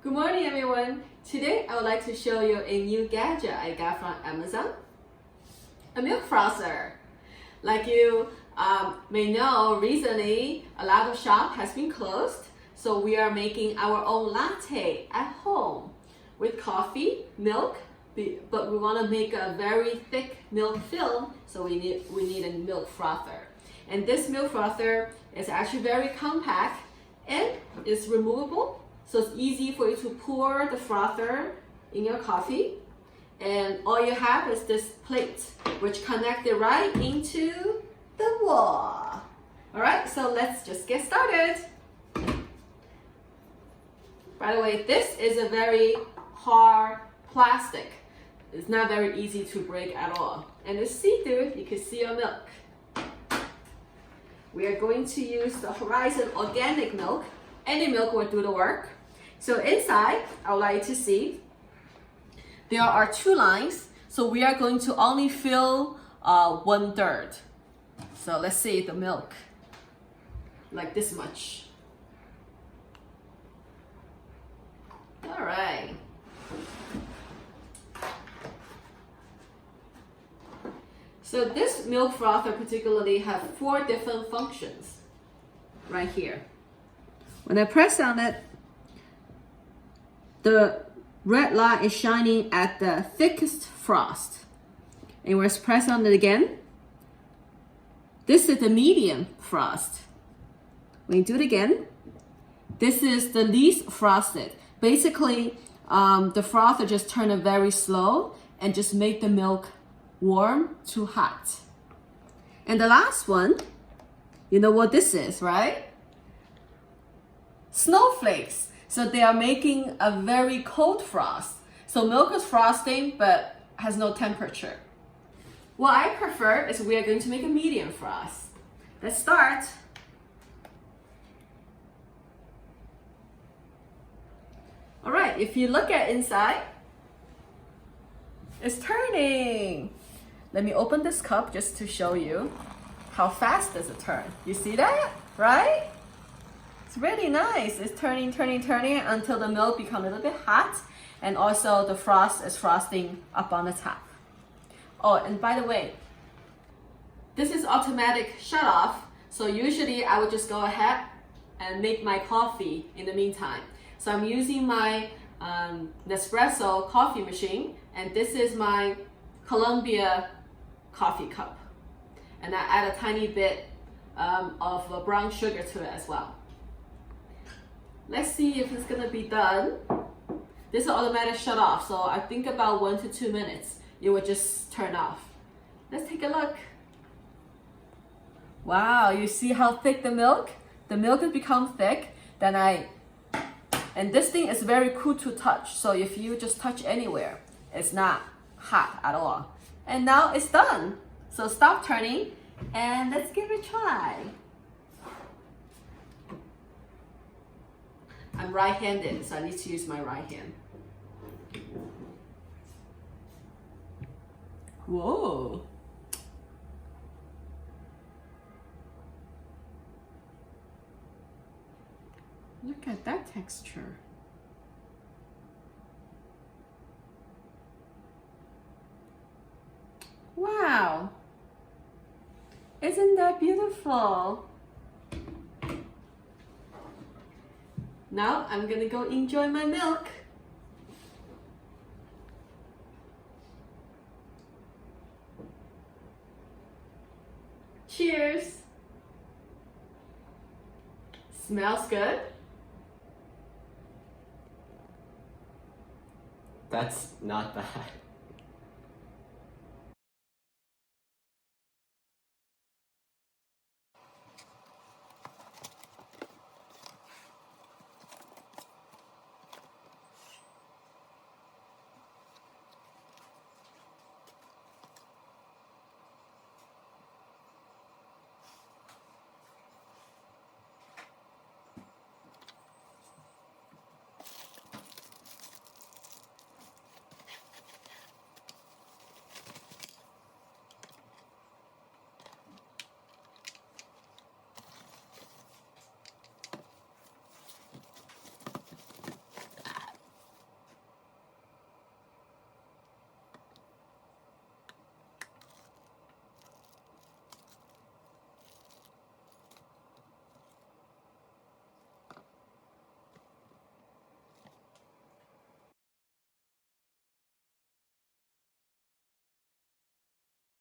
Good morning everyone. Today I would like to show you a new gadget I got from Amazon. A milk frother. Like you may know, recently a lot of shops has been closed, so we are making our own latte at home with coffee, milk, but we want to make a very thick milk film, so we need a milk frother. And this milk frother is actually very compact and it's removable, so it's easy for you to pour the frother in your coffee. And all you have is this plate, which connected right into the wall. All right, so let's just get started. By the way, this is a very hard plastic. It's not very easy to break at all. And it's see-through, you can see your milk. We are going to use the Horizon organic milk. Any milk will do the work. So inside, I would like to see, there are 2 lines. So we are going to only fill 1/3. So let's see the milk, like this much. All right. So this milk frother particularly have 4 different functions right here. When I press on it, the red light is shining at the thickest frost. And let's press on it again. This is the medium frost. When you do it again, this is the least frosted. Basically, the frother just turn it very slow and just make the milk warm to hot. And the last one, you know what this is, right? Snowflakes. So they are making a very cold frost. So milk is frosting but has no temperature. What I prefer is we are going to make a medium frost. Let's start. All right, if you look at inside, it's turning. Let me open this cup just to show you how fast does it turn. You see that, right? It's really nice. It's turning until the milk becomes a little bit hot, and also the frost is frosting up on the top. Oh, and by the way, this is automatic shut off. So usually I would just go ahead and make my coffee in the meantime. So I'm using my Nespresso coffee machine, and this is my Columbia coffee cup. And I add a tiny bit of brown sugar to it as well. Let's see if it's gonna be done. This is automatic shut off, so I think about 1 to 2 minutes, it will just turn off. Let's take a look. Wow, you see how thick the milk? The milk has become thick, and this thing is very cool to touch. So if you just touch anywhere, it's not hot at all. And now it's done. So stop turning and let's give it a try. I'm right-handed, so I need to use my right hand. Whoa. Look at that texture. Wow. Isn't that beautiful? Now I'm gonna go enjoy my milk. Cheers. Smells good. That's not bad.